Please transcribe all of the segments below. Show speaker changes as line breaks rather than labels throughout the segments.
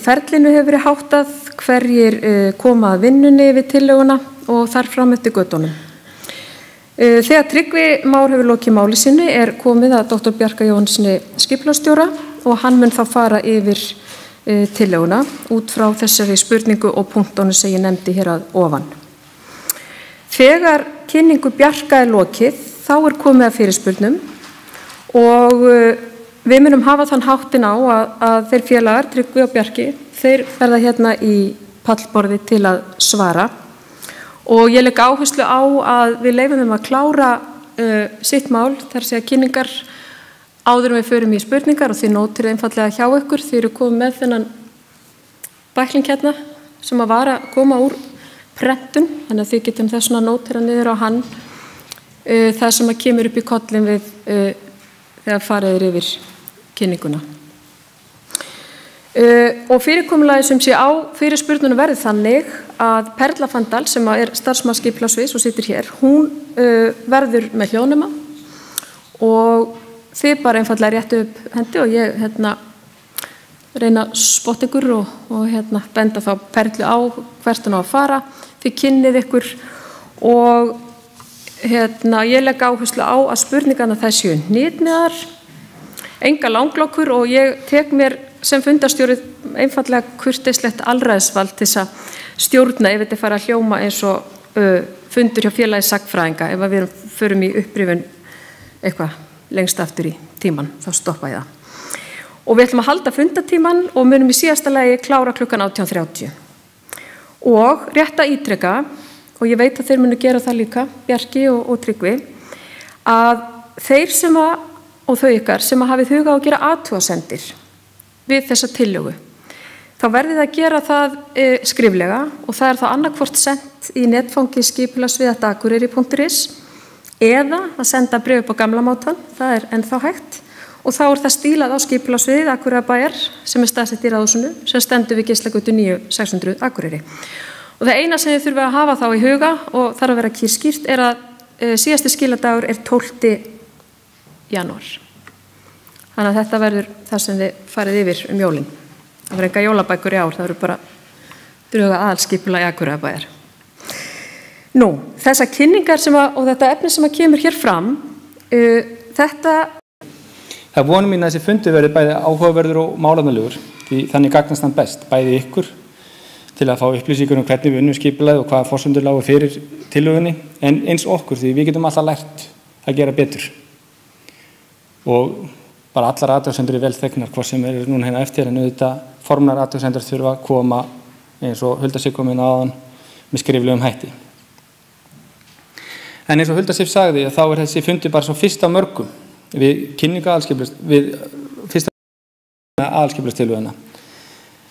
ferlinu hefur verið háttað, hverjir koma að vinnunni við tillöguna og þar fram eftir göttunum. Þegar Tryggvi Már hefur lokið máli sinni komið að Dr. Bjarka Jóhannssyni skipulagsstjóra og hann mun þá fara yfir tillöguna út frá þessari spurningu og punktunum sem ég nefndi hér að ofan. Þegar kynningu Bjarka lokið, þá komið að fyrirspurnum og við munum hafa þann háttin á að þeir félagar, Tryggvi og Bjarki, þeir verða hérna í pallborði til að svara og ég legg áherslu á að við leyfum þeim að klára sitt mál, þar að segja kynningar áður en við förum í spurningar og þið nótir einfallega hjá ykkur. Þið eru komið með þennan bækling hérna sem að var að koma úr prentun, þannig að þið getum þess að nótira niður á hann það sem að kemur upp í kollin við þegar farið yfir kynninguna. Og fyrirkomulagið sem sé á fyrirspurnunum verði þannig að Perla Fandal sem starfsmaður skipulagssviðs og situr hér, hún verður með hljóðnema og þið bara einfallega réttu upp hendi og ég reyna að spotta ykkur og benda þá Perlu á hvert hún á að fara. Þið kynnið ykkur og ég legg áherslu á að spurningarna það séu hnitmiðar, enga langlokkur og ég tek mér sem fundarstjóri einfallega kurteislegt alræðisvald til að stjórna ef þetta fara að hljóma eins og fundur hjá félagi sagnfræðinga. Ef við förum í upprifun eitthvað lengst aftur í tíman, þá stoppa ég það. Og við ætlum að halda fundatíman og munum í síðasta lagi klára klukkan 18:30. Og rétt að ítreka, og ég veit að þeir munu gera það líka, Bjarki og Tryggvi, að þeir sem og þau ykkar sem hafið hugað á að gera athugasemdir við þessa tillögu, þá verðið að gera það skriflega og það þá annarkvort sent í netfangi skipulagsvið@akureyri.is eða að senda bréf upp á gamla mátan, það ennþá hægt og þá það stílað á skipulagsviðið Akureyrarbæjar sem staðsett í Ráðhúsinu sem stendur við Geislagötu 9-600 Akureyri. Og það eina sem þið þurfið að hafa þá í huga og þarf að vera kýrskýrt að síðasti skiladagur 12. janúar. Þannig að þetta verður það sem þið farið yfir jólin. Það verður enga jólabækur í ár, það verður bara druga aðalskipulag í Akureyrarbæjar. Nú, þessar kynningar og þetta efni sem kemur hér fram, þetta...
Það vonum mín að þessi fundi verði bæði áhugaverður og málefnalegur, því þannig gagnast hann best, bæði ykkur til að fá upplýsingar hvernig við unnum skipulagið og hvaða forsendur lágu fyrir tillögunni, en eins okkur því við getum alltaf lært að gera betur. Og bara allar athugasemdir vel þegnar, hvort sem núna hérna eftir, en auðvitað formlegar athugasemdir þurfa að koma eins og Hulda Sif kom inn á áðan með skriflegum hætti. En eins og Hulda Sif sagði, þá þessi fundi bara svo fyrst af mörgum við kynningu aðalskipulagstillöguna.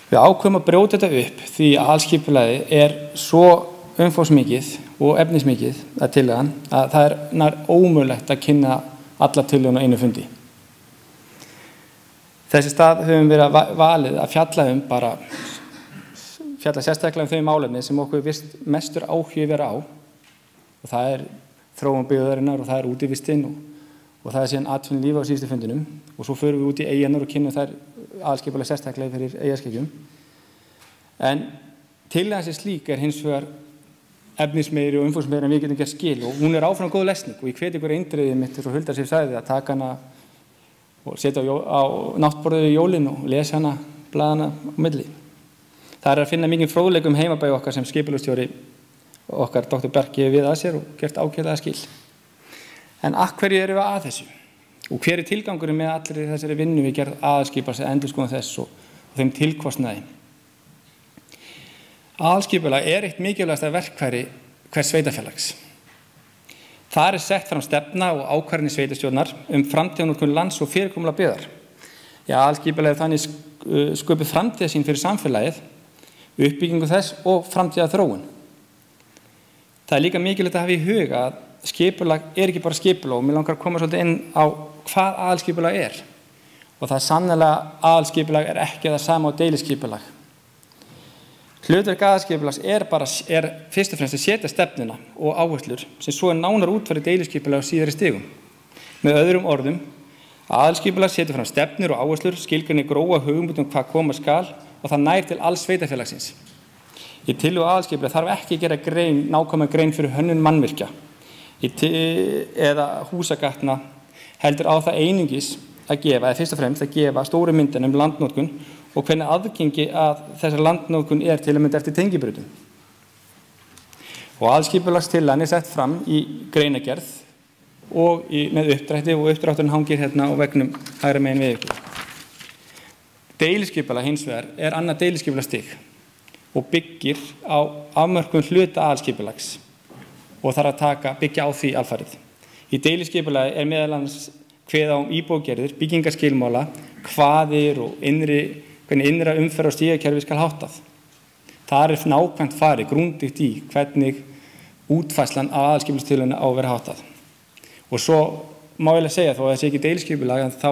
Við ákveðum að brjóta þetta upp því að aðalskipulagið svo umfangsmikið og efnismikið að tillagan að það nær ómögulegt að kynna alla tillöguna á einu fundi. Þessi stað höfum verið valið að fjalla sérstaklega þau málefni sem okkur vist mestur áhugi vera á og það þróun byggðarinnar og það útivistinn og það síðan atvinnulíf á síðustu fundinum og svo förum við út í eyjarnar og kynnum þær aðalskipulag sérstaklega fyrir eyjarskekkjum. En tillagan sem slík hins vegar efnismeiri og umfangsmeiri en við getum gert skil og hún áfram góð lesning og ég hvet ykkur eindregið mitt eins og Hulda Sif sagði að taka hana og setja á náttborðið í jólin og lesa hana, blaðana á milli. Það að finna mikið fróðleik heimabæ okkar sem skipulagsstjóri okkar Dr. Bjarki við að sér og gert ágætlega skil. En hverju erum við að þessu? Og hver tilgangurinn með allri þessari vinnu við gerð aðalskipulags endurskoðun þess og þeim tilkostnaði? Aðalskipulag eitt mikilvægasta verkfæri hvers sveitarfélags. Þar sett fram stefna og ákvarðanir sveitarstjórnar framtíðarnotkun lands og fyrirkomulag byggðar. Aðalskipulagið þannig sköpuð framtíðarsýn fyrir samfélagið, uppbyggingu þess og framtíðarþróun. Það líka mikilvægt að hafa í huga að skipulag ekki bara skipulag og mér langar að koma svolítið inn á hvað aðalskipulag og það sannlega aðalskipulag ekki það sama á deiliskipulag. Hlutverk aðalskipulags fyrst og fremst að setja stefnuna og áherslur sem svo nánar útfærið deiliskipulag á síðari stigum. Með öðrum orðum, aðalskipulag setur fram stefnur og áherslur, skilgreini grófa hugmynd hvað koma skal og það nær til alls sveitarfélagsins. Í tillögu aðalskipulagi þarf ekki að gera nákvæma grein fyrir hönnun mannvirkja eða húsagatna, heldur á það einungis að gefa, eða fyrst og fremst að gefa stóru myndina landnotkun og hvernig aðgengi að þessar landnotkun til að mynda eftir tengibrautum. Og aðalskipulagstillagan sett fram í greinargerð og með uppdrætti og uppdrátturinn hangir hérna á veggnum hægra megin við ykkur. Deiliskipulag hins vegar annað deiliskipulagsstig og byggir á afmörkun hluta aðalskipulags og þarf að byggja á því alfarið. Í deiliskipulagi meðal annars kveðið á íbúðagerðir, byggingaskilmála, kvaðir og hvernig innra umferð og stígakerfi skal háttað. Það nákvæmt farið grundigt í hvernig útfærslan af aðalskipulagstillögunni á að vera háttað. Og svo má ég segja þó að þessi ekki deiliskipulag, þá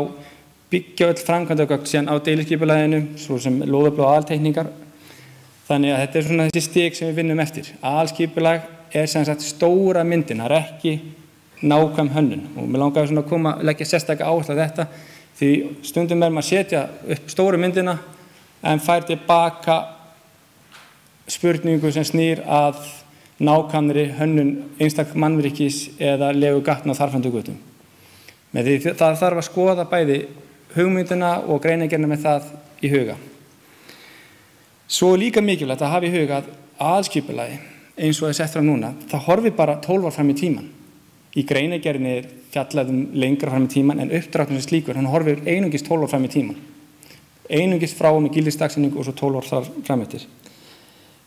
byggja öll framkvæmdagögn síðan á deiliskipulaginu, svo sem lóðablöð og aðalteikningar. Þannig að þetta svona þessi stig sem við vinnum eftir. Aðalskipulag sem sagt stóra myndin, það ekki nákvæm hönnun. Og mér langaði svona að leggja sérstaka áherslu á þetta, því stundum maður setja upp stóru myndina en fær tilbaka spurningu sem snýr að nákvæmri hönnun einstak mannvirkis eða legu gatna og þarfandi götum. Með því það þarf að skoða bæði hugmyndina og greinargerðina með það í huga. Svo líka mikilvægt að hafa í huga að aðalskipulagi eins og sett fram núna, það horfir bara 12 ár fram í tíman. Í greinargerðinni fjallað lengra fram í tíman en uppdrátturinn sem slíkur, hann horfir einungis 12 ár fram í tíman. Einungis frá með gildisdagsetningu og svo 12 ár þar fram eftir.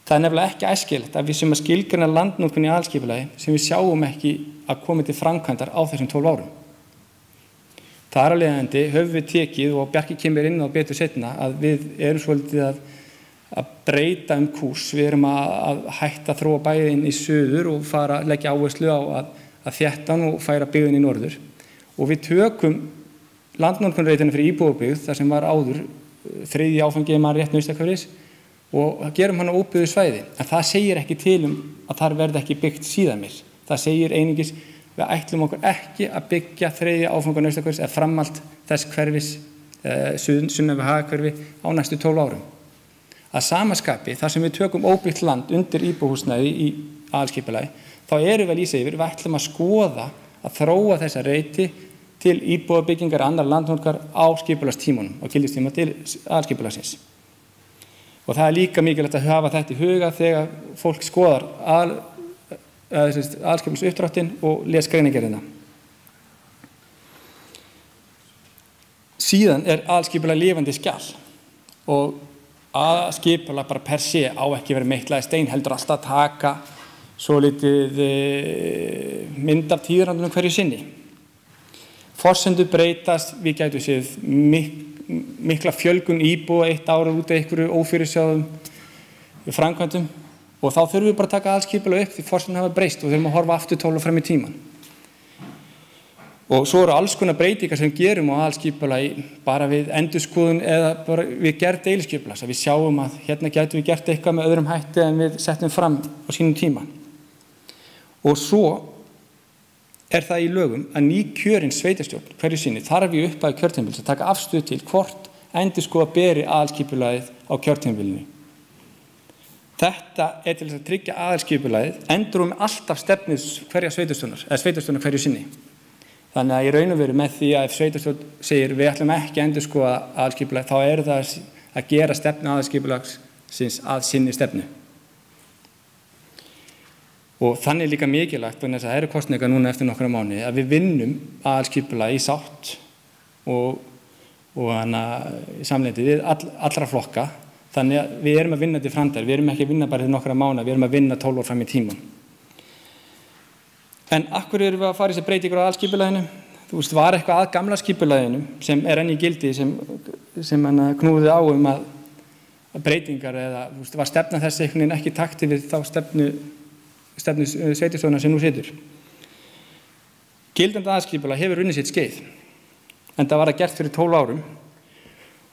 Það nefnilega ekki æskilegt að við sem að skilgreina landnotkun í aðalskipulagi sem við sjáum ekki að koma til framkvæmdar á þessum 12 árum. Þar af leiðandi höfum við tekið, og Bjarki kemur inn á betur seinna, að við erum svolítið að breyta kúrs. Við erum að hætta að þróa bæinn í suður og fara að leggja áherslu á að þétta og færa byggðin í norður. Og við tökum landnotkunarreitinu fyrir íbúðabyggð, þar sem var áður þriðji áfangi mann rétt Nausthagahverfis, og gerum hann á óbyggðu svæði. En það segir ekki til að þar verði ekki byggt síðan mér. Það segir einungis við ætlum okkur ekki að byggja þriðja áfanga Nausthagahverfis eða framhald þess hverfis sunnan við Hagahverfi á næstu 12 árum. Að sama skapi, þar sem við tökum óbyggt land undir íbúðarhúsnæði í aðalskipulagi, þá erum við lýsa yfir, við ætlum að skoða að þróa þessa reiti til íbúðarbyggingar annar landnotkar á skipulagstímanum og gildistíma til aðalskipulagsins. Og það líka mikilvægt að hafa þetta í huga þegar fólk skoðar aðalskipulagsuppdráttinn og les greinargerðina. Síðan aðalskipulag lifandi skjal og aðalskipulag bara per se á ekki verið meitlaði stein, heldur alltaf að taka svo litið mynd af tíðarandunum hverju sinni. Forsendur breytast, við gætum séð mikla fjölgun íbúa eitt ára út af einhverju ófyrirsjáðum framkvæmdum og þá þurfum við bara að taka aðalskipulag upp því forsendur hafa breyst og þurfum að horfa aftur 12 fram í tíman. Og svo eru alls konar breytingar sem gerum á aðalskipulagi bara við endurskoðun eða bara við gerð deiliskipulags, að við sjáum að hérna gætum við gert eitthvað með öðrum hætti en við settum fram á sínum tíma. Og svo það í lögum að nýkjörin sveitarstjórn hverju sinni þarf í upphafi kjörtímabils að taka afstöðu til hvort endurskoða beri aðalskipulagið á kjörtímabilinu. Þetta til þess að tryggja aðalskipulagið endurum alltaf stefnu hverja sveitarstjórnar hverju sinni. Þannig að í raun og veru með því að ef sveitarstjórn segir við ætlum ekki að endurskoða aðalskipulagið þá það að gera stefnu aðalskipulagsins að sinni stefnu. Og þannig líka mikilvægt, þannig að það eru kosningar núna eftir nokkra mánuði, að við vinnum aðalskipulag í sátt og í samleiti við allra flokka. Þannig að við erum að vinna til framtíðar, við erum ekki að vinna bara til nokkra mánuði, við erum að vinna 12 ár fram í tíman. En af hverju erum við að fara í þessi breytingar á aðalskipulaginu? Þú veist, var eitthvað að gamla skipulaginu sem enn í gildi sem knúði á að breytingar eða var stefna þessi einhvern veginn ekki í takti við þá stefnu sveitarstjórnar sem nú situr. Gildandi aðalskipulag hefur unnið sitt skeið, en það var það gert fyrir 12 árum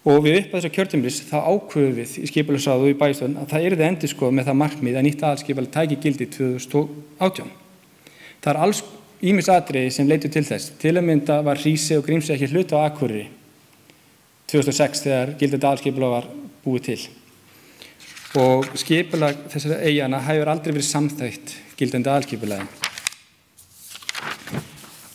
og við upp að þessa kjörtímabils þá ákveðum við í skipulagsráði og í bæjarstjórn að það yrði endurskoðað með það markmið að nýtt aðalskipulag tæki gildi 2018. Það alls ýmis atriði sem leitu til þess. Til að mynda var Hrísey og Grímsey ekki hluti á Akureyri 2006 þegar gildandi aðalskipulag var búið til. og skipulag þessara eyjana hefur aldrei verið samþætt gildandi aðalskipulagi.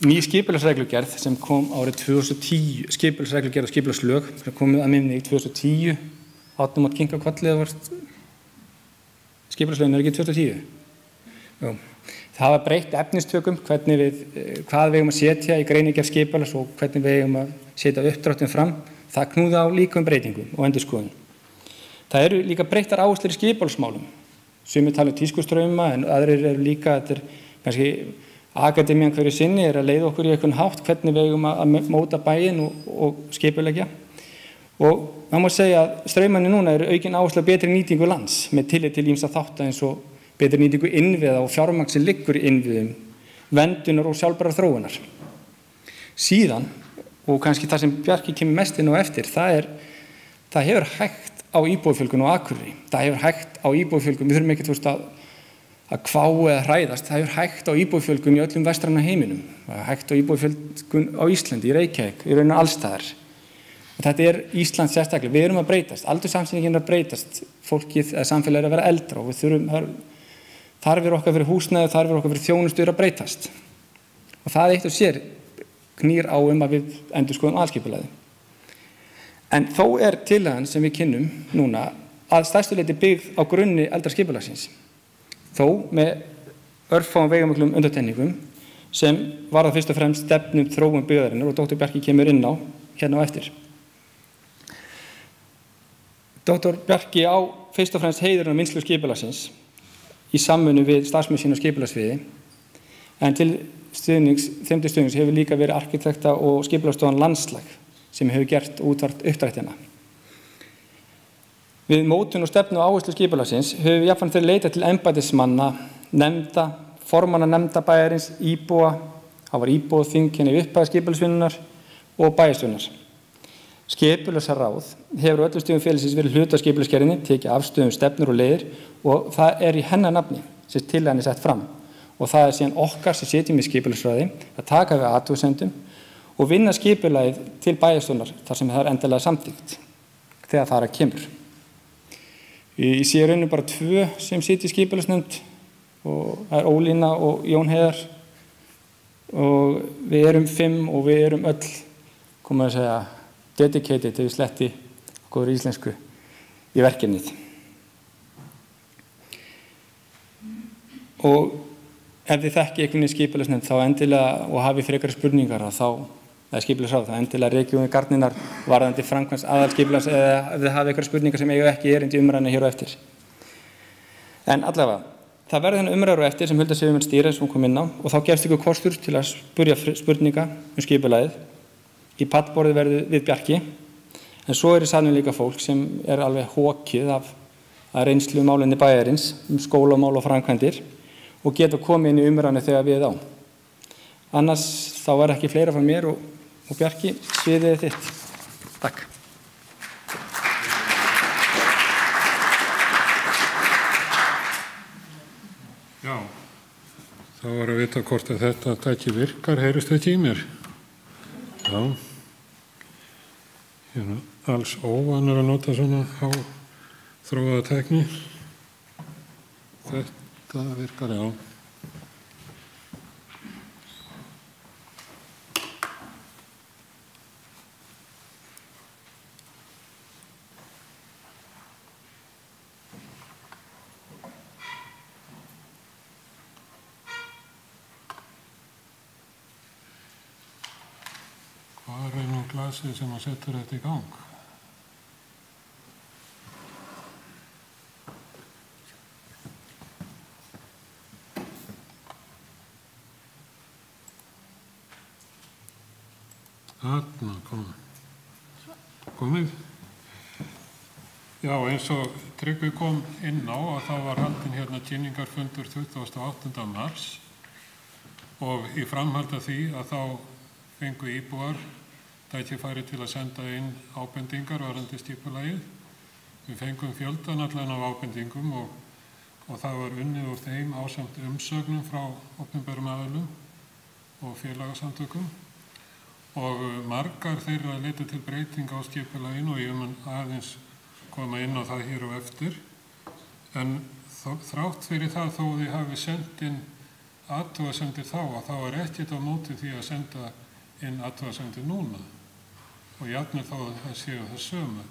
Ný skipulagsreglugerð sem kom árið 2010, skipulagsreglugerð og skipulagslög sem komið að minni í 2010, áttum að kinka kolli eða vart skipulagslögin ekki 2010? Jú. Það var breytt efnistökum, hvað við eigum að setja í greinargerð skipulags og hvernig við eigum að setja uppdráttum fram. Það knúði á líka breytingum og endurskoðun. Það eru líka breyttar áherslur í skipulagsmálum. Sumir tala tískustrauma en aðrir eru líka, þetta kannski akademían hverju sinni að leiða okkur í einhvern hátt hvernig við eigum að móta bæinn og skipuleggja. Og það má segja að straumarnir núna eru aukin áhersla á betri nýtingu lands með tillit til ýmsa þátta eins og betri nýtingu innviða og fjármagn sem liggur í innviðum, verndunar og sjálfbærrar þróunar. Síðan, og kannski það sem Bjarki kemur mest inn á eftir, það hefur hægt á íbúafjölgun á Akureyri. Það hefur hægt á íbúafjölgun, við þurfum ekki að kvá eða hræðast, það hefur hægt á íbúafjölgun í öllum vestræna heiminum. Það hefur hægt á íbúafjölgun á Íslandi, í Reykjavík, í raun allstaðar. Og þetta Ísland sérstaklega, við erum að breytast, aldurssamsetningin að breytast, fólkið eða samfélagið að vera eldra og við þurfum þarfir okkar fyrir húsnæði, þarfir okkar fyrir þjónustu að breytast. Og það eitt og sér knýr á að við endurskoðum aðalskipulagið. En þó tillagan sem við kynnum núna að stærstu leyti byggð á grunni eldra skipulagsins. Þó með örfáum veigamiklum undantekningum sem varða fyrst og fremst stefnum þróun byggðarinnar og Dr. Bjarki kemur inn á hérna á eftir. Dr. Bjarki á fyrst og fremst heiðurinn á vinnslu skipulagsins í samvinnu við starfsmenn sína á skipulagsviði, en til stuðnings hefur líka verið arkitekta og skipulagsstofan Landslag sem hefur gert útvart uppdrættina. Við mótun og stefnu og áherslu skipulagsins höfum við jafnframt verið leitað til embættismanna, nefnda, formanna nefnda bæjarins, íbúa, það var íbúaþing í upphafi skipulagsvinnunar og bæjarstjórnar. Skipulagsráð hefur öllum stigum félagsins verið hluti af skipulagsgerðinni, tekið afstöðu stefnur og leiðir og það í hennar nafni sem tillagan sett fram. Og það síðan okkar sem sitjum í skipulagsráði að taka við athugasemdum og vinna skipulagið til bæjarstjórnar þar sem það endanlega samþykkt þegar það kemur. Ég sé rauninu bara 2 sem sitja í skipulagsnefnd og það Ólína og Jón Heiðar og við erum 5 og við erum öll, komum að segja, dedicated til sletti góður íslensku í verkefnið. Og ef þið þekki einhvern skipulagsnefnd þá endilega og hafi frekari spurningar eða skipulagsráð, þá endilega rekjum við garninar varðandi framkvæmds aðalskipulags eða ef þið hafi einhverjar spurningar sem eiga ekki erindi umræðuna hér á eftir. En allavega, það verður þennan umræður á eftir sem Hulda Sigurmunn stýra sem kom inn á og þá gefst ykkur kostur til að spurja spurninga skipulagið. Í pallborðið verður við Bjarki, en svo í salnum líka fólk sem alveg hókið af reynslu málinni bæjarins, skólamál og framkvæmdir og geta komið inn í umræðuna þegar við á. Annars þá ekki fleira frá mér og Bjarki, sviðið þitt. Takk.
Já, þá var að vita hvort að þetta tæki virkar, heyrist þetta í mér. Já, alls óvanur að nota svona þróaða tækni. Þetta virkar, já. Hvar nú glasið sem að setja þetta í gang? Þarna komið. Já, eins og Tryggvi kom inn á að þá var haldinn hérna kynningarfundur 28. mars og í framhald af því að þá fengu íbúar tækifæri til að senda inn ábendingar varðandi skipulagið. Við fengum fjöldan allan af ábendingum og það var unnið úr þeim ásamt umsögnum frá opinberum aðilum og félagasamtökum og margar þeirra leiddu til breytinga á skipulaginu og ég mun aðeins koma inn á það hér á eftir. En þrátt fyrir það þó þið hafi sendt inn athugasemdir þá, að þá ekkert á móti því að senda inn athugasemdir núna. Og jafnvel þá að það séu það sömu.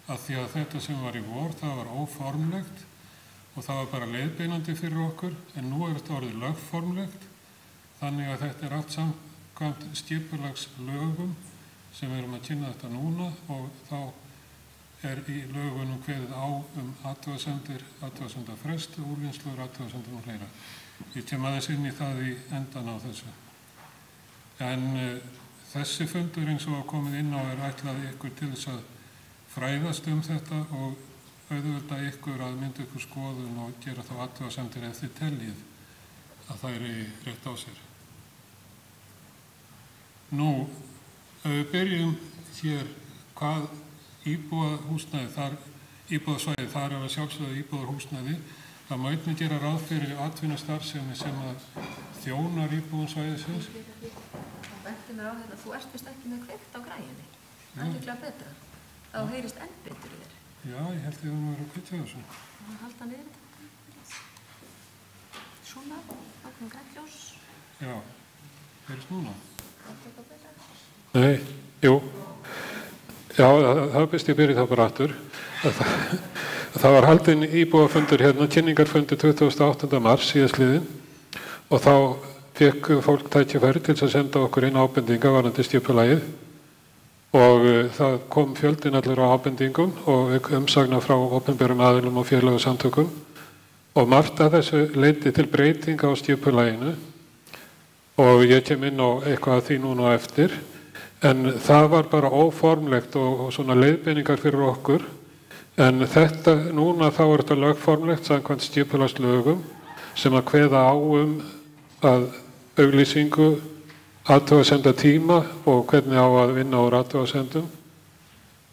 Að því að þetta sem var í vor, það var óformlegt og það var bara leiðbeinandi fyrir okkur, en nú þetta orðið lögformlegt, þannig að þetta allt samkvæmt skipulagslögum sem við erum að kynna þetta núna og þá í lögunum kveðið á athugasemdafresti, úrvinnslur, athugasemdir og fleira. Ég kem aðeins inn í það í endan á þessu. En þessi fundur eins og komið inn á ætlað ykkur til þess að fræðast þetta og auðvitað ykkur að mynda ykkur skoðun og gera þá athugasemdir ef þið teljið að það rétt á sér. Nú, við byrjum hér hvað íbúðarhúsnæði, íbúðarsvæði, þar að sjálfsögðu íbúðarhúsnæði, það má einnig gera ráð fyrir atvinnustarfsemi sem að þjónar íbúðarsvæðisins.
Það benti mér á þetta, þú ert vist ekki með kveikt á græjunni. Það er líklega betra. Þá heyrist enn betur í þér.
Já, ég held ég að vera að kveikja þessu.
Það halda niður þetta. Svona, ákveðum græntljós.
Já, heyrist núna.
Það er eitthvað betra.
Nei, jú. Já, það best ég byrja þá bara aftur. Það var haldinn íbúafundur hérna, kynningarfundur 28. mars síðastliðinn og þá fékk fólk tækifæri til að senda okkur inn ábendingar varðandi skipulagið og það kom fjöldinn allur á ábendingum og umsagna frá opinberum aðilum og félagasamtökum og margt af þessu leiddi til breytinga á skipulaginu og ég kem inn á eitthvað af því núna á eftir. En það var bara óformlegt og svona leiðbeiningar fyrir okkur. En þetta, núna þá þetta lögformlegt samkvæmt skipulagslögum sem að kveða á að auglýsingu, athugasemda tíma og hvernig á að vinna úr athugasendum.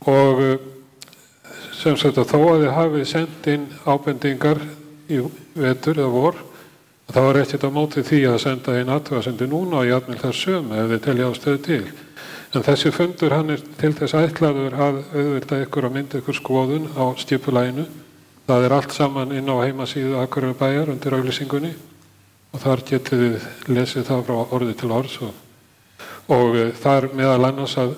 Og sem sagt að þó að þið hafið sendt inn ábendingar í vetur eða vor, þá var ekkert á móti því að senda inn athugasemdi núna og jafnvel þar sömu ef þið telja ástæðu til. En þessi fundur hann til þess ætlaður að auðvitað ykkur að mynda ykkur skoðun á skipulaginu. Það allt saman inn á heimasíðu Akureyrarbæjar undir auglýsingunni og þar getið þið lesið það frá orði til orðs og þar meðal annars að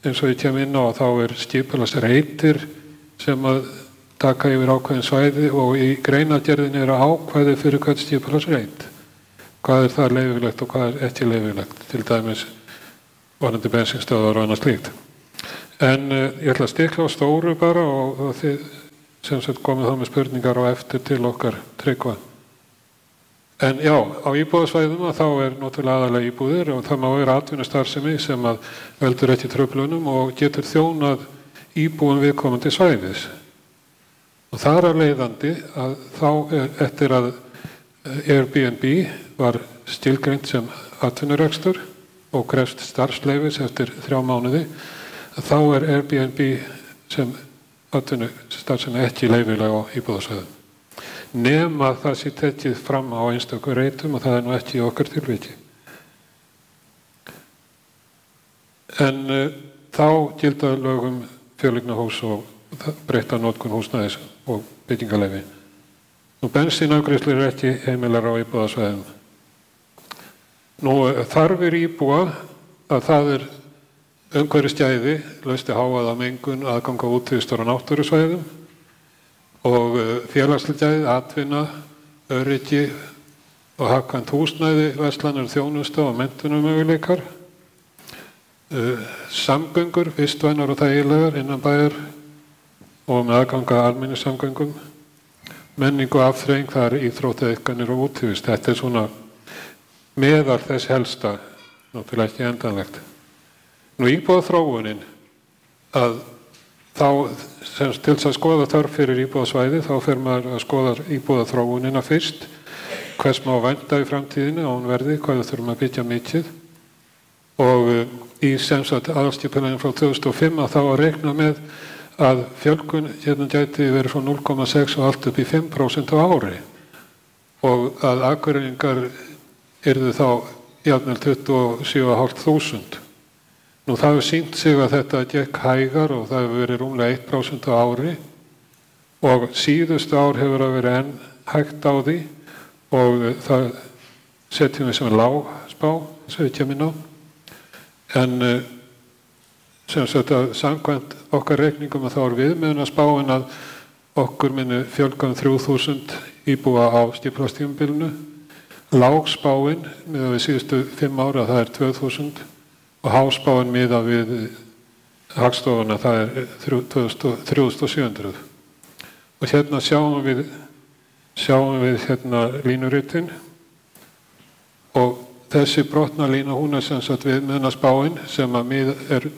eins og ég kem inn á að þá skipulagsreitir sem að taka yfir ákveðin svæði og í greinargerðinni ákvæði fyrir hvert skipulagsreit. Hvað það leyfilegt og hvað ekki leyfilegt, til dæmis varðandi bensínstöðvar og annað slíkt. En ég ætla að stikla á stóru bara og þið sem sagt komið þá með spurningar á eftir til okkar Tryggva. En já, á íbúðasvæðum þá náttúrulega aðalega íbúðir og það má vera atvinnustarfsemi sem að veldur ekki truflunum og getur þjónað íbúum viðkomandi svæðis. Og þar af leiðandi að þá eftir að Airbnb var skilgreint sem atvinnurekstur og krefst starfsleyfis eftir 3 mánuði, þá Airbnb sem atvinnustarfsemi ekki leyfileg á íbúðasvæðum. Nema það sé tekið fram á einstöku reitum og það nú ekki í okkar tilviki. En þá gilda lögum fjölígnahús og breytta notkun húsnæðis og byggingaleyfi. Nú bensínafgreiðslur ekki heimilar á íbúðasvæðum. Nú þarfir íbúa að það umhverfisgæði, lausti hávaða mengun, aðgang á útivistar á náttúrusvæðum og félagsleg gæði, atvinna, öryggi og hagkvæmt húsnæði, verslanir, þjónusta og menntunarmöguleikar, samgöngur, vistvænar og þægilegar innan bæjar og með aðganga almenningssamgöngum, menning og afþreying, það íþróttaiðkanir og útivist. Þetta svona meðal þess helsta, náttúrulega ekki endanlegt. Nú íbúðaþróunin, að þá til þess að skoða þörf fyrir íbúðasvæði, þá fer maður að skoða íbúðaþróunina fyrst, hvers má vænta í framtíðinu og hún verði, hvað þurfum að byggja mikið. Og í sem sagt aðalskipulaginu frá 2005 að þá að reikna með að fjölgun hérna gæti verið frá 0,6 og allt upp í 5% á ári og að Akureyringar yrðu þá jafnvel 27.500. Nú það hefur sýnt sig að þetta gekk hægar og það hefur verið rúmlega 1% á ári og síðustu ár hefur að vera enn hægt á því og það setjum við sem lágspá, sem við kemum inn á. En sem sagt að samkvæmt okkar reikningum að þá viðmiðunarspáin að okkur muni fjölga 3000 íbúa á skipulagstímabilinu. Lágspáin miðað við síðustu 5 ára það er 2000 og háspáin miðað við Hagstofuna það er 3700. Og hérna sjáum við hérna línuritin og þessi brotna lína hún er sem sagt viðmiðunarspáin sem að er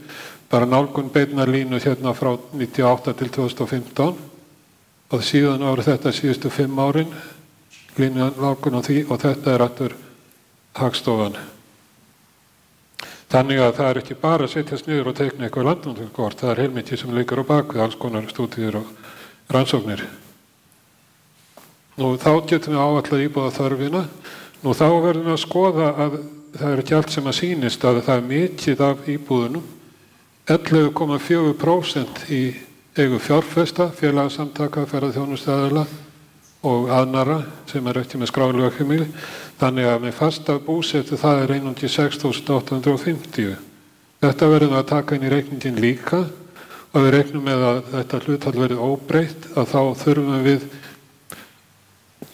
bara nálgun beinna línu hérna frá 98 til 2015 og síðan ára þetta síðustu 5 árin línu nálgun á því og þetta er aftur Hagstofan. Þannig að það er ekki bara að setjast niður og teikna eitthvað landnámskort, það er heilmikið sem liggur á bakvið alls konar stúdíur og rannsóknir. Nú þá getum við áætlað íbúða þörfina. Nú þá verðum við að skoða að það er ekki allt sem að sýnist að það er mikið af íbúðunum. 11,4% í eigu fjárfesta, félagasamtaka, ferðaþjónustaðila og annarra sem er ekki með skrálega heimili. Þannig að með fasta búsetu það er einungis 6.850. Þetta verðum við að taka inn í reikningin líka og við reiknum með að þetta hlutfall verið óbreytt að þá þurfum við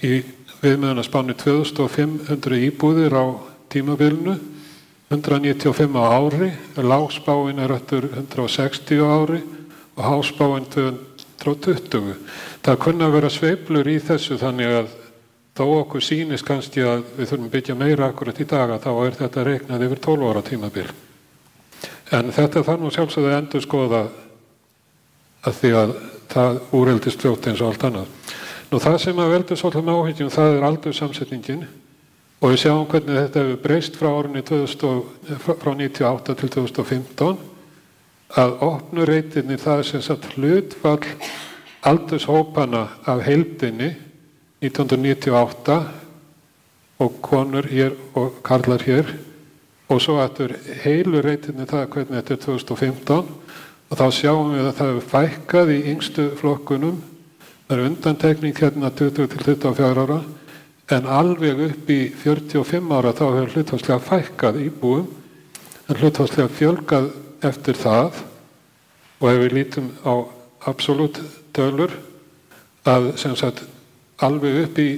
í viðmiðunarspáni 2500 íbúðir á tímabilinu, 195 á ári, lágspáin er eftir 160 á ári og háspáin 220. Það kunna vera sveiflur í þessu þannig að þó okkur sýnist kannski að við þurfum byggja meira akkurat í dag þá er þetta reiknað yfir 12 ára tímabil. En þetta þarf nú sjálfsögðu að endurskoða að því að það úreldist fljótt eins og allt annað. Nú það sem að veldur svolítið með áhyggjum það er aldurssamsetningin og við sjáum hvernig þetta hefur breyst frá árunni frá 98 til 2015 að opnu reitinni það er sem sagt hlutfall aldurshópana af heildinni 1998 og konur hér og karlar hér og svo aftur heilu reitinni það hvernig þetta er 2015 og þá sjáum við að það hefur fækkað í yngstu flokkunum. Það er undantekning hérna 20 til 24 ára en alveg upp í 45 ára þá hefur hlutfallslega fækkað íbúum en hlutfallslega fjölgað eftir það og ef við lítum á absolutt tölur að sem sagt alveg upp í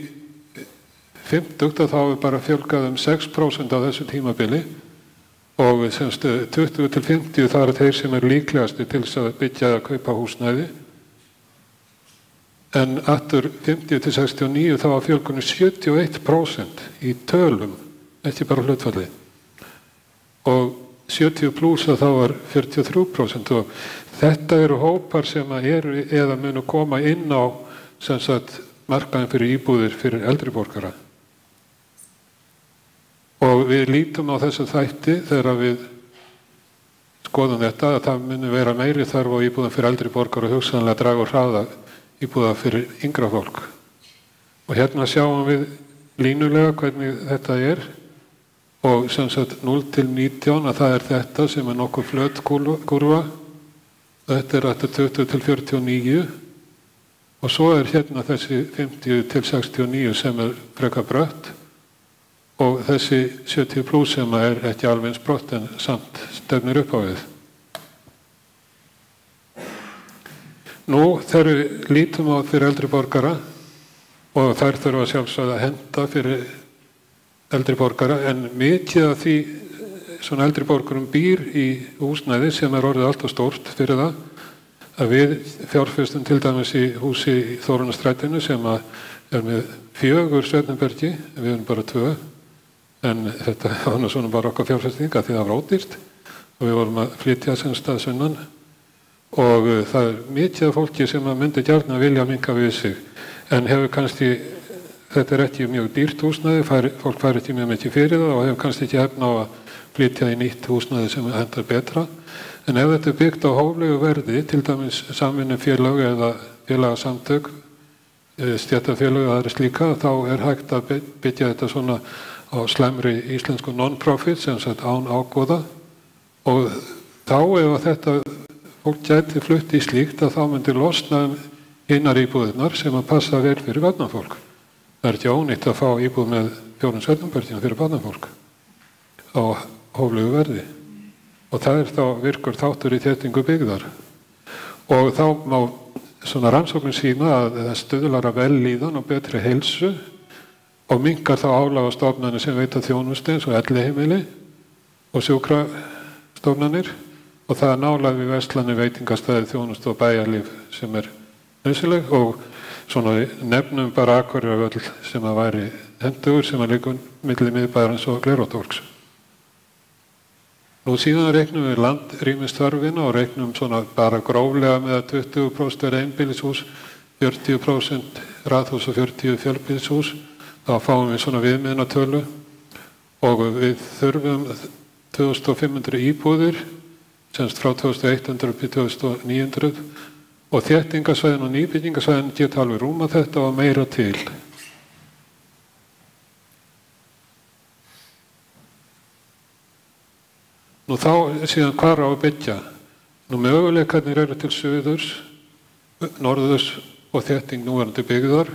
50 þá hefur bara fjölgað 6% á þessu tímabili og sem sagt 20 til 50 það eru þeir sem er líklegasti til þess að byggja að kaupa húsnæði. En aftur 50 til 69 þá var fjölgunum 71% í tölum, ekki bara hlutfalli. Og 70 pluss þá var 43% og þetta eru hópar sem eru eða munu koma inn á sem sagt markaðin fyrir íbúðir fyrir eldri borgara. Og við lítum á þessu þætti þegar við skoðum þetta að það muni vera meiri þörf á íbúðum fyrir eldri borgara og hugsanlega draga og hraða íbúða fyrir yngra fólk. Og hérna sjáum við línulega hvernig þetta er og sem sagt 0 til 19 að það er þetta sem er nokkuð flöt kurva. Þetta er eftir 20 til 49 og svo er hérna þessi 50 til 69 sem er frekar brött og þessi 70 pluss sem er ekki alveg eins brött en samt stefnir upp á við. Nú þegar við lítum á fyrir eldri borgara og þær þurfa sjálfsögðu að henta fyrir eldri borgara en mikið af því svona eldri borgurum býr í húsnæði sem er orðið alltaf stórt fyrir það að við fjárfestum til dæmis í húsi í Þórunnarstrætinu sem er með 4 svefnherbergi, við erum bara 2 en þetta var nú svona bara okkar fjárfestinga því það var ódýrt og við vorum að flytja sem stað sunnan og það er mikið af fólki sem myndi gjarnan vilja minnka við sig en hefur kannski, þetta er ekki mjög dýrt húsnæði, fólk fær ekki mjög mikið fyrir það og hefur kannski ekki efna á að flytja í nýtt húsnæði sem hendar betra en ef þetta er byggt á hóflegu verði, til dæmis samvinnufélög eða félagasamtök, stéttarfélög eða slíka, þá er hægt að byggja þetta svona á slæmri íslensku non-profit sem sagt án ágóða og þá ef þetta fólk gæti flutt í slíkt að þá myndi losna hinnar íbúðirnar sem að passa vel fyrir barnafólk. Það er ekki ónýtt að fá íbúð með 4 svefnherbergjum fyrir barnafólk á hóflegu verði. Og það er þá virkur þáttur í þéttingu byggðar. Og þá má svona rannsóknin sýna að það stuðlar að vellíðan og betri heilsu og minnkar þá álag á stofnanir sem veita þjónustu eins og elliheimili og sjúkrastofnanir og það er nálægð við verslanir, veitingastæði, þjónustu og bæjarlíf sem er nauðsynleg og svona nefnum bara Akureyrarvöll sem að væri hentugur sem að liggur milli miðbæjarins og Glerárdals. Nú síðan reiknum við landrýmisþörfina og reiknum svona bara gróflega með að 20% er einbýlishús, 40% raðhús og 40 fjölbýlishús. Þá fáum við svona viðmiðunartölu og við þurfum 2500 íbúðir, semst frá 2100 upp í 2900 og þéttingasvæðin og nýbyggingasvæðin geta alveg rúma þetta og meira til. Nú þá síðan hvar á að byggja. Nú möguleikarnir eru til suðurs, norðurs og þétting núverandi byggðar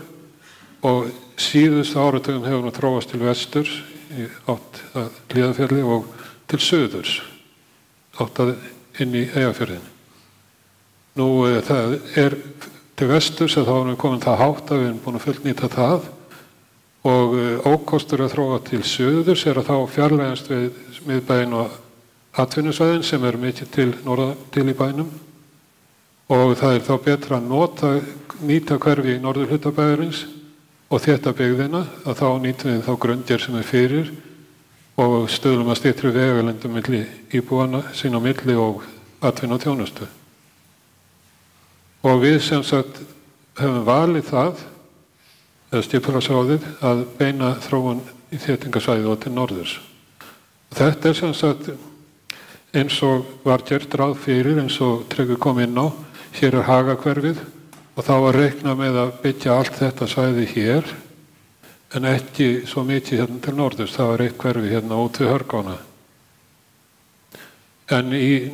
og síðustu áratugum hefur nú þróast til vesturs í átt að Hlíðarfjalli og til suðurs átt að inn í Eyjafjörðin. Nú það er til vesturs að þá erum við komin það hátt að við erum búin að fullnýta það og ókostur að þróa til suðurs er að þá fjarlægast við miðbæinn og atvinnusvæðin sem er mikið til norðan til í bænum og það er þá betra að nýta hverfi í norðurhluta bæjarins og þétta byggðina að þá nýtum við þá grundir sem er fyrir og stöðlum að styttri vegalendum milli íbúana sín á milli og atvinnu og þjónustu. Og við sem sagt höfum valið það, eða skipulagsráðið, að beina þróun í þéttingasvæðið og til norðurs. Þetta er sem sagt eins og var gert ráð fyrir, eins og Tryggvi kom inn á, hér er Hagahverfið og þá var reiknað með að byggja allt þetta svæði hér, en ekki svo mikið hérna til norðurs, það var eitt hverfi hérna út við Hörgána. En í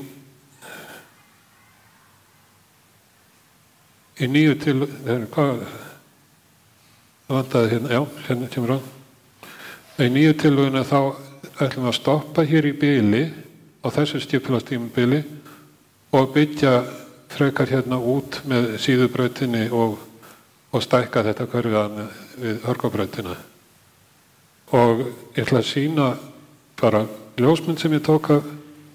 nýju til, hvað vantaði hérna, já, hérna kemur á. Í nýju tillöguna þá ætlum við að stoppa hér í bili á þessu skipulagstímabili og byggja frekar hérna út með síðubrautinni og stækka þetta hverfið við Hörgábrautina. Og ég ætla að sýna bara ljósmynd sem ég tók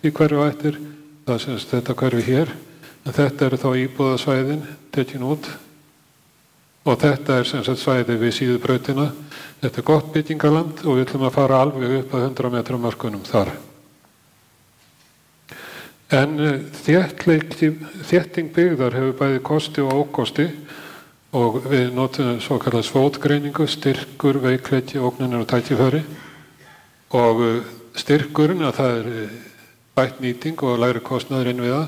í hverju ættir, það semst þetta hverfi hér, en þetta eru þá íbúðasvæðin tekin út og þetta er semst svæði við síðubrautina. Þetta er gott byggingaland og við ætlum að fara alveg upp að 100 metra mörkunum þar. En þétting byggðar hefur bæði kosti og ókosti og við notum svo kallað svotgreiningu, styrkur, veikleiki, ógnanir og tækifæri. Og styrkurinn að það er bætt nýting og lægri kostnaður inn við það,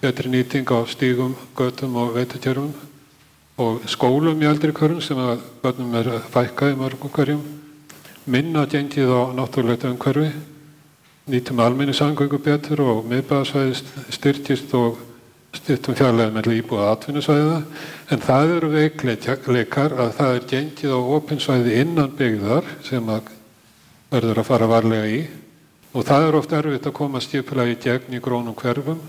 betri nýting á stígum, götum og veitukerfum og skólum í eldri hverjum sem að börnum er að fækka í mörgum hverjum, minna gengið á náttúrulegt umhverfi, nýtum almenningssamgöngur betur og miðbæjarsvæði styrkist og styrktum fjarlægð með íbúða atvinnusvæða, en það eru veikleikar að það er gengið á opinsvæði innan byggðar sem að verður að fara varlega í og það er oft erfitt að koma skipulega í gegn í grónum hverfum.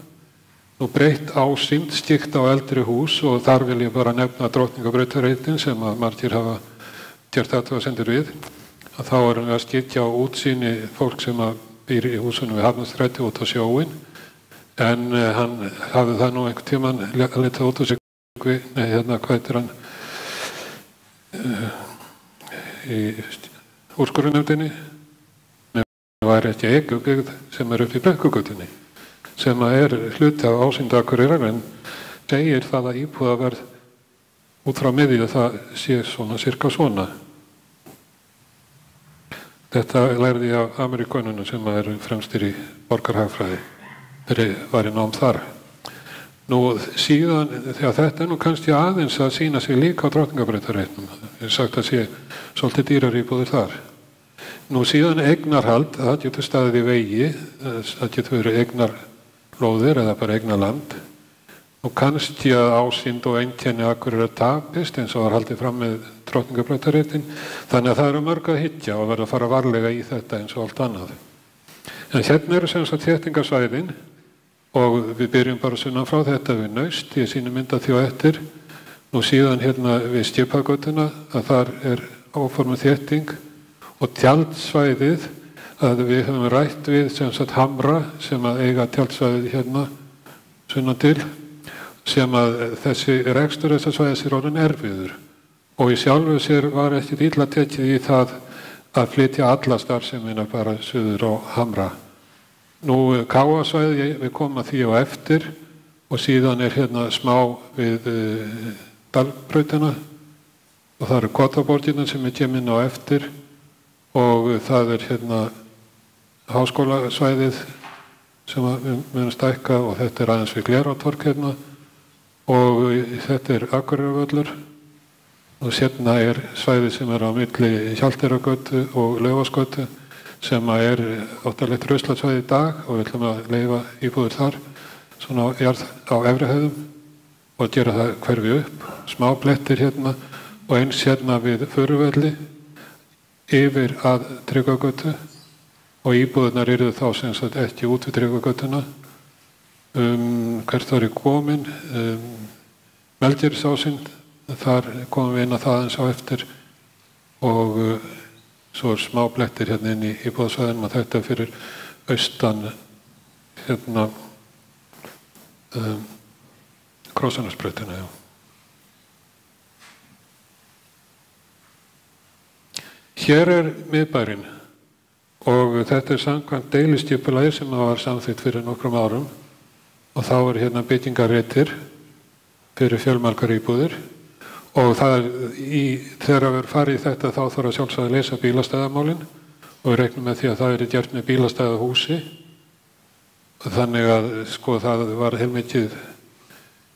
Nú breytt ásýnd stíkt á eldri hús og þar vil ég bara nefna Drottningabrautarreitin sem að margir hafa gert athugasemdir við, að þá erum við að skikja á útsýni fólk sem að býr í húsunum við Hafnarstræti út á sjóin, en hann hafði það nú einhvern tímann letað út á sig, hérna hvað heitir hann, í úrskurðarnefndinni, það væri ekki Ekjubyggð sem er upp í Brekkugötunni, sem er hluti af ásýnd Akureyrar en segir það að íbúðaverð út frá miðju það sé svona cirka svona. Þetta lærði ég af Ameríkönunum sem eru fremstir í borgarhagfræði þegar ég var í nám þar. Nú síðan, þegar þetta er nú kannski aðeins að sýna sig líka á Drottningabrautarreitnum, ég sagt að sé svolítið dýrar íbúðir þar. Nú síðan eignarhald, það getur staðið í vegi, það getur verið eignarlóðir eða bara eignarland og kannski að ásýnd og einkenni Akureyrar tapist eins og var haldið fram með Drottningarbrautarréttinn. Þannig að það eru mörg að hyggja og verða að fara varlega í þetta eins og allt annað. En hérna eru sem sagt þéttingarsvæðin og við byrjum bara sunnan frá þetta við Naust, ég sýni mynda því á eftir. Nú síðan hérna við Skipagötuna að þar áformuð þétting og tjaldsvæðið að við höfum rætt við sem sagt Hamra sem að eiga tjaldsvæðið hérna sunnan til sem að þessi rekstur þessa svæðis orðinn erfiður og í sjálfu sér var ekkert illa tekið í það að flytja alla starfsemina bara suður á Hamra. Nú Káasvæði, við komum að því á eftir og síðan hérna smá við Dalbrautina og það eru Kotaborgina sem kemur inn á eftir og það hérna Háskólasvæðið sem við munum stækka og þetta aðeins við Glerártorg hérna og þetta Akureyrarvöllur og sérna svæði sem á milli Hjalteyrargötu og Laufásgötu sem áttalegt ruslarsvæði í dag og við ætlum að leyfa íbúðir þar svona á efri hæðum og gera það hverfi upp, smá blettir hérna og eins hérna við Furuvelli yfir að Tryggvagötu og íbúðirnar eru þá sem sagt ekki út við Tryggvagötuna. Hvert var ég komin? Melgerðisásinn, þar komum við inn að það eins á eftir og svo smá blettir hérna inn í íbúðasvæðinum og þetta fyrir austan hérna Krossanasbrautina, já. Hér miðbærinn og þetta samkvæmt deiliskipulagi sem var samþykkt fyrir nokkrum árum og þá hérna byggingarreitir fyrir fjölmargar íbúðir og það þegar við farið í þetta þá þarf að sjálfsögðu að leysa bílastæðamálin og við reiknum með því að það gert með bílastæðahúsi þannig að sko það var heilmikið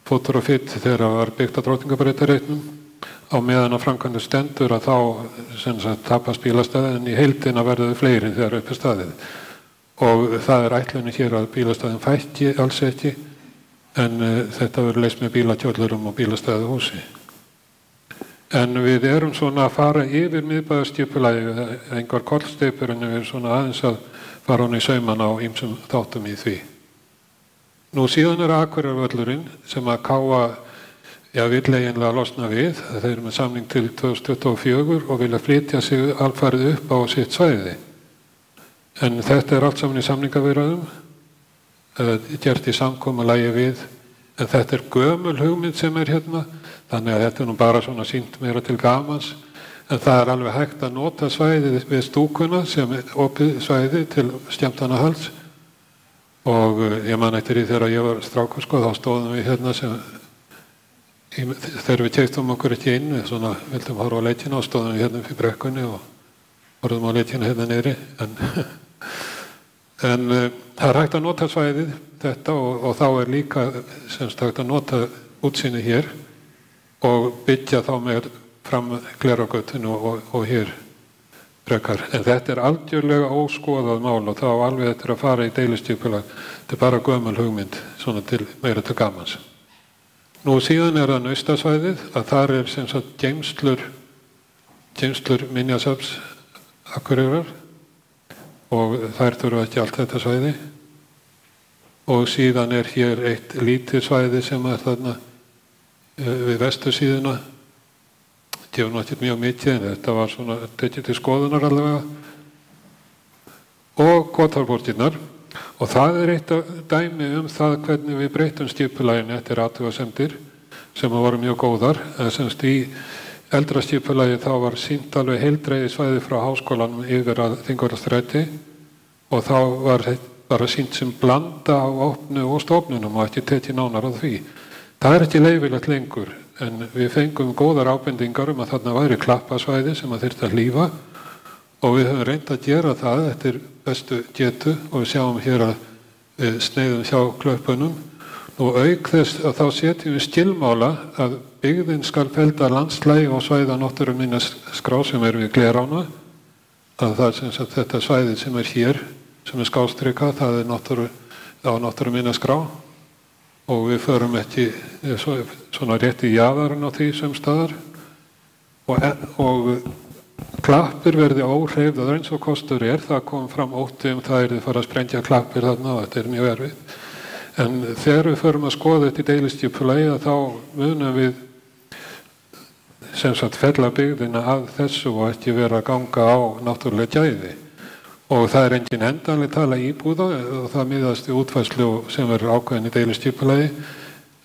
fótur og fytt þegar það var byggt á Drottningarbrautarreitnum á meðan að framkvæmdu stendur að þá sem sagt tapast bílastæði en í heildina verður fleiri þegar upp staðið og það ætlunin hér að bílastæðin fækki alls ekki en þetta verður leyst með bílatjóllurum og bílastæðahúsi. En við erum svona að fara yfir miðbæjarskipulagi einhver kollsteypur en við erum svona aðeins að fara hún í sauman á ýmsum þáttum í því. Nú síðan Akureyrarvöllurinn sem að Káa vill eiginlega losna við, þeir eru með samning til 2024 og vilja flytja sig alfarið upp á sitt svæði. En þetta allt saman í samningaviðræðum, gert í samkomulagi við, en þetta gömul hugmynd sem hérna, þannig að þetta nú bara svona sýnt meira til gamans, en það alveg hægt að nota svæðið við stúkuna sem opið svæði til skemmtanahalds og ég man eftir því þegar ég var strákur sko, þá stóðum við hérna sem þegar við keyptum okkur ekki inn, við svona vildum horfa á leikina og stóðum við hérna fyrir brekkunni og horfum á leikina hérna niðri en það hægt að nota svæðið þetta og þá líka semst hægt að nota útsýni hér og byggja þá með fram Glerárgötuna og hér frekar. En þetta algjörlega óskoðað mál og þá alveg þetta að fara í deiliskipulag. Þetta bara gömul hugmynd svona til meira til gamans. Nú síðan það Naustasvæðið að þar sem sagt geymslur minjasafns Akureyrar og þær þurfa ekki allt þetta svæði og síðan hér eitt lítið svæði sem þarna við vestursíðuna gefur nú ekkert mjög mikið en þetta var svona tekið til skoðunar allavega og Kotaborgirnar og það eitt dæmi það hvernig við breytum skipulaginu eftir athugasemdir sem voru mjög góðar semst í eldra skipulagi þá var sýnt alveg heildreiði svæði frá háskólanum yfir að Þingvallastræti og þá var bara sýnt sem blanda á opnu og stofnunum og ekki tekið nánar á því. Það ekki leyfilegt lengur en við fengum góðar ábendingar að þarna væri klappasvæði sem að þyrfti að hlífa og við höfum reynt að gera það eftir bestu getu og við sjáum hér að við sneiðum hjá klöppunum og auk þess að þá setjum við skilmála að byggðin skal felda landslægi og svæða náttúruminjaskrá sem við Glerána að það sem sagt þetta svæði sem hér sem skástrika, það á náttúruminjaskrá og við förum ekki svona rétt í jaðarinn á því sem staðar og klappir verði óhreyfðar eins og kostur það kom fram ótti það yrði fara að sprengja klappir þarna og þetta mjög erfitt. En þegar við förum að skoða þetta í deiliskipulagi þá munum við sem sagt fella byggðina að þessu og ekki vera að ganga á náttúrulega gæði. Og það engin endanleg tala íbúða og það miðast í útfærslu sem verður ákveðin í deiliskipulagi.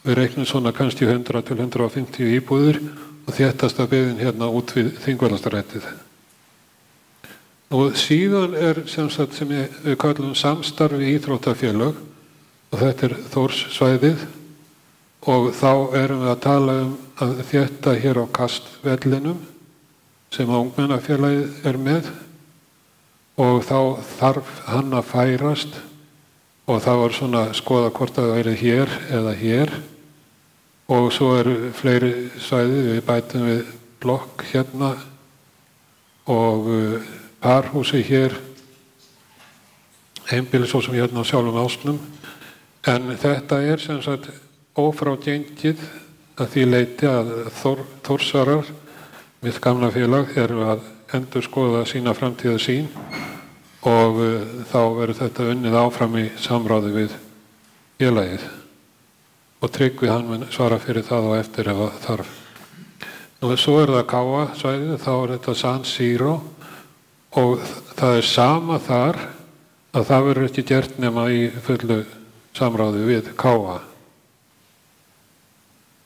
Við reiknum svona kannski 100 til 150 íbúðir og þéttasta byggðin hérna út við Þingvallastarætið. Og síðan sem sagt sem við kallum samstarfi íþróttafélög og þetta Þórssvæðið og þá erum við að tala að þétta hér á Kastvellinum sem ungmennafélagið með og þá þarf hann að færast og það var svona að skoða hvort það væri hér eða hér og svo fleiri svæði, við bætum við blokk hérna og parhúsi hér, einbýlishúsum hérna á sjálfum Ásnum en þetta sem sagt ófrágengið að því leiti að Þórsarar, mitt gamla félag, að endurskoða sína framtíðarsýn og þá verður þetta unnið áfram í samráði við félagið og Tryggvi hann mun svara fyrir það og eftir ef það þarf. Og svo það Káa-svæðið, þá þetta San Siro og það sama þar að það verður ekki gert nema í fullu samráði við Káa.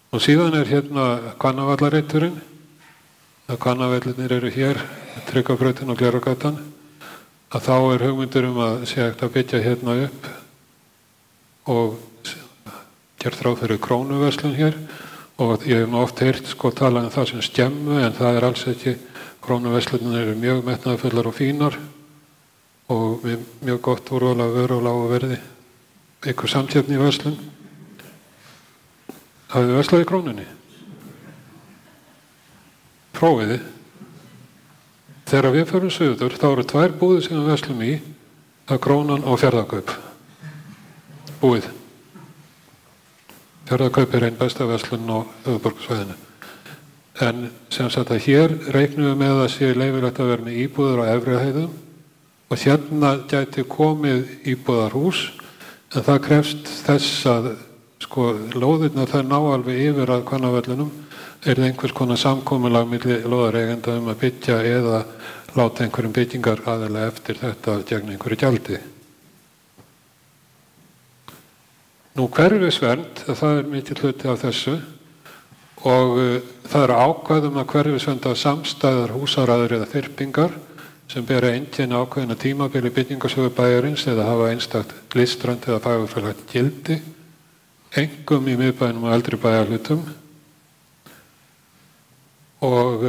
Og síðan hérna Hvannavallareiturinn. Hvannavellinir eru hér, Tryggvabrautin og Glerárgatan, að þá hugmyndur að sé hægt að byggja hérna upp og gert ráð fyrir krónuverslun hér og ég hef oft heyrt talað það sem skemmu en það alls ekki. Krónuverslunir eru mjög metnaðarfullar og fínar og mjög gott úrval af vöru og lágu verði. Einhver samkeppni í verslun. Hafið þið verslað í Krónunni? Prófiði. Þegar við förum suður, þá eru 2 búðir sem við verslum í, það Krónan og Fjarðarkaup. Búið. Fjarðarkaup einn besta verslun á höfuðborgarsvæðinu. En sem sagt að hér reiknum við með að sé leyfilegt að vera með íbúðir á efri hæðum og hérna gæti komið íbúðarhús en það krefst þess að lóðirnar þær ná alveg yfir að Hvannavellunum einhvers konar samkomulag milli lóðareigenda að byggja eða láta einhverjum byggingar aðeins eftir þetta gegn einhverju gjaldi. Nú hverfisvernd, það mikið hluti af þessu og það ákvæðum að hverfisvernd af samstæðar húsaraðir eða þyrpingar sem bera einkenni ákveðina tímabili byggingarsögu bæjarins eða hafa einstakt listrænt eða fagurfræðilegt gildi, einkum í miðbænum og eldri bæjarhlutum. Og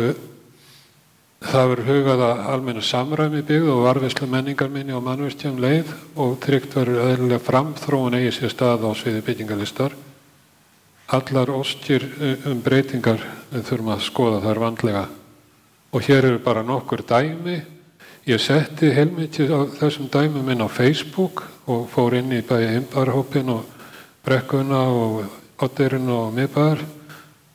það verður hugað að almennu samræmi byggð og varðveislu menningarminni og mannvirkja leið og tryggt verður eðlilega framþróun eigi sér stað á sviði byggingarlistar. Allar óskir breytingar þurfum að skoða þær vandlega. Og hér eru bara nokkur dæmi. Ég setti heilmikið á þessum dæmum inn á Facebook og fór inn í bæði Imbarhópin og Brekkuna og Oddeyrinn og Miðbæjar.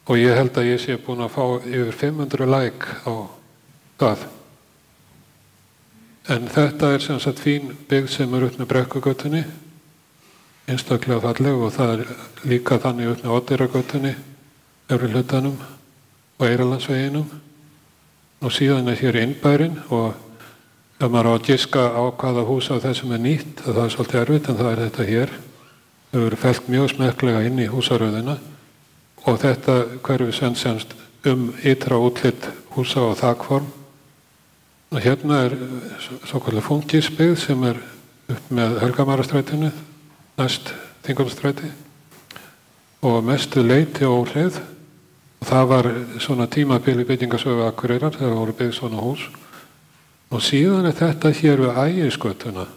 Og ég held að ég sé búin að fá yfir 500 like á það. En þetta sem sagt fín byggð sem upp með Brekkugötunni, einstaklega falleg og það líka þannig upp með Oddeyrargötunni, efri hlutanum og Eyrarlandsveginum. Og síðan hér innbærinn og ef maður á að giska á hvaða hús af þessum nýtt, það svolítið erfitt en það þetta hér. Það verður fellt mjög smekklega inn í húsaröðina. Og þetta hverfisvernd semst ytra útlit húsa og þakform. Og hérna svokallað Funkisbyggð sem upp með Helgamarastrætinu, næst Þingvallastaræti og mestu leyti óhreyfð. Og það var svona tímabili byggingarsögu Akureyrar þegar voru byggð svona hús. Og síðan þetta hér við Ægisgötuna.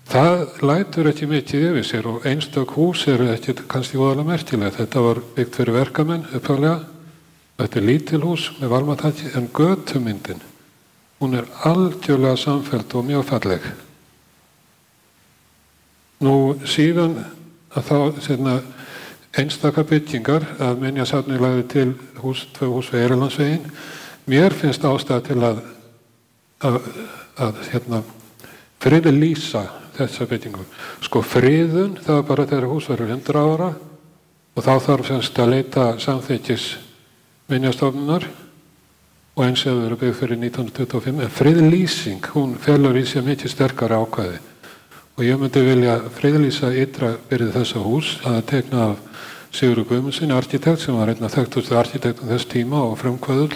Það lætur ekki mikið yfir sér og einstök hús ekki kannski voðalega merkileg. Þetta var byggt fyrir verkamenn upphaflega. Þetta lítil hús með varmatæki en götumyndin, hún algjörlega samfelld og mjög falleg. Nú síðan að þá einstaka byggingar að Minjasafnið lagði til tvö hús við Eyrarlandsveginn. Mér finnst ástæða til að friðlýsa þessa byggingu. Sko friðun, það var bara þegar hús verður 100 ára og þá þarf semst að leita samþykkis Minjastofnunar og eins hefur verið byggð fyrir 1925. En friðlýsing, hún felur í sér mikið sterkari ákvæði. Og ég myndi vilja friðlýsa ytra byrðið þessa hús, það er teiknað af Sigurður Guðmundssyni, arkitekt, sem var einn af þekktustu arkitektum þess tíma og frumkvöðull.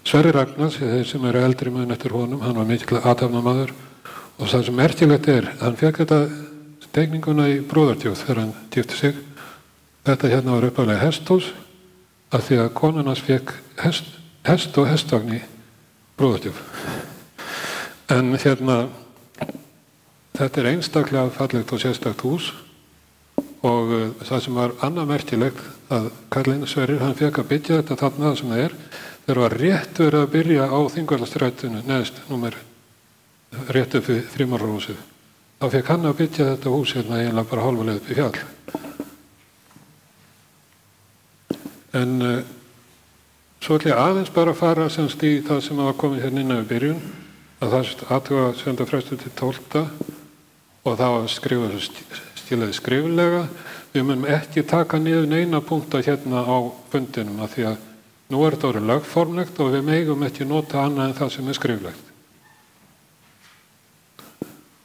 Sverrir Ragnars, þeir sem eru eldri mun eftir honum, hann var mikill athafnamaður. Og það sem merkilegt hann fekk þetta teikninguna í brúðartjóð þegar hann gifti sig. Þetta hérna var upphaflega hesthús, af því að konan hans fekk hest og hestvagn í brúðartjóð. En þetta er einstaklega fallegt og sérstakt hús og það sem var annað merkilegt að Karl Sverrir, hann fekk að byggja þetta þarna sem það þegar var rétt verið að byrja á Þingvallastrætinu, neðst númer rétt upp við Frímannahúsið. Þá fekk hann að byggja þetta hús eiginlega bara hálfa leið upp í fjall. En svo ætla ég aðeins bara að fara semst í það sem var komið inn við byrjun, að það athuga sjöndafrestur til 12. og það var stílaði skriflega. Við munum ekki taka niður neina punkta á fundinum af því að nú þetta orðið lögformlegt og við megum ekki nota annað en það sem er skriflegt.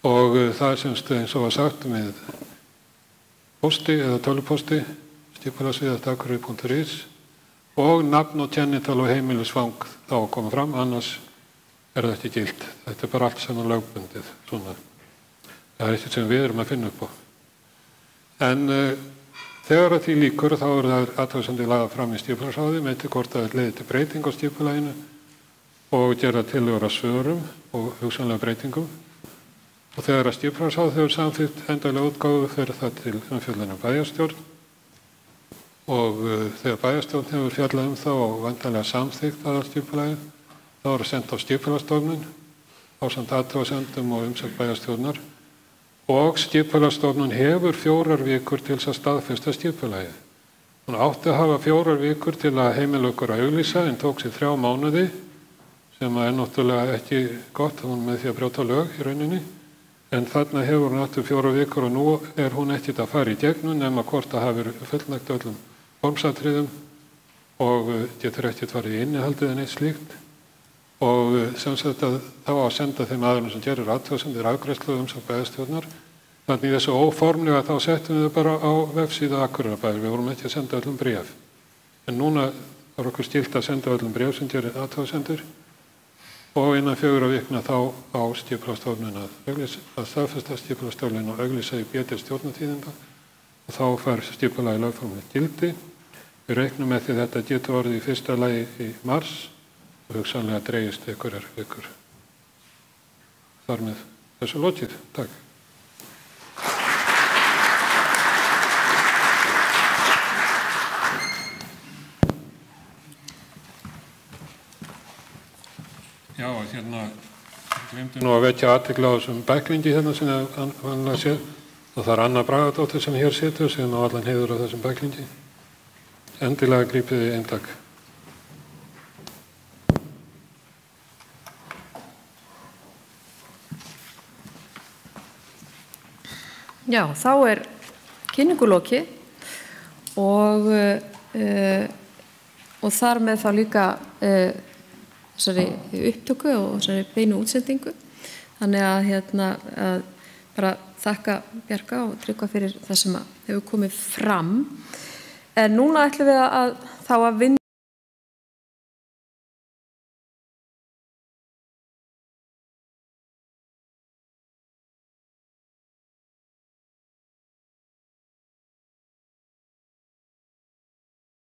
Og það semst eins og var sagt með posti eða tölvupósti, skipulagsvið@akureyri.is og nafn og kennital og heimilisfang þá að koma fram, annars er það ekki gilt. Þetta er bara allt sem er lögbundið. Svona. Það er eitthvað sem við erum að finna upp á. En þegar að því lýkur þá eru það athugasemdir lagðar fram í skipulagsráði með hvort það leiði til breyting á skipulaginu og gera tillögur að svörum og hugsanlega breytingum. Og þegar að skipulagsráði hefur samþykkt endanlega útgáfu fyrir það til umfjöllunar bæjarstjórn og þegar bæjarstjórn hefur fjallað þá og væntanlega samþykkt aðalskipulagið þá eru sendt á skipulagsstofnun ásamt athugasemdum og umsögn bæjarstjórnar og skipulagsstofnun hefur 4 vikur til að staðfesta skipulagið. Hún átti að hafa 4 vikur til að heimila okkur að auglýsa en tók sér 3 mánuði sem er náttúrulega ekki gott, hún með því að brjóta lög í rauninni. En þarna hefur hún aftur 4 vikur og nú er hún ekkert að fara í gegnum nema hvort það hafi fullnægt öllum formsatriðum og getur ekkert farið í innihaldið en eitt slíkt. Og sem sagt að þá að senda þeim aðeins sem gerir athugasemdir afgreiðslu umsögn bæjarstjórnar. Þannig í þessu óformlega þá settum við bara á vefsíðu Akureyrarbæjar. Við vorum ekki að senda öllum bréf. En núna var okkur skylt að senda öllum bréf sem gerir athugasemdir og innan 4 vikna þá á skipulagsstofnun að staðfesta skipulagsstofnun og auglýsa í BT stjórnartíðinda og þá fær skipulagið lögformlegt gildi. Við reiknum með því þetta getur orðið í fyrsta lagi í mars og hugsanlega dreigist einhverjar vikur. Þar með þessu lokið. Takk. Já, glemdi nú að vekja athygli á þessum bæklingi sem vanlega séð og það er Anna Bragadóttir sem hér situr sem á allan heiður á þessum bæklingi. Endilega grípið í eintak.
Já, þá kynningu lokið og þar með þá líka þessari upptöku og þessari beinu útsendingu. Þannig að bara þakka Bjarka og Tryggva fyrir það sem hefur komið fram. En núna ætlum við þá að vinna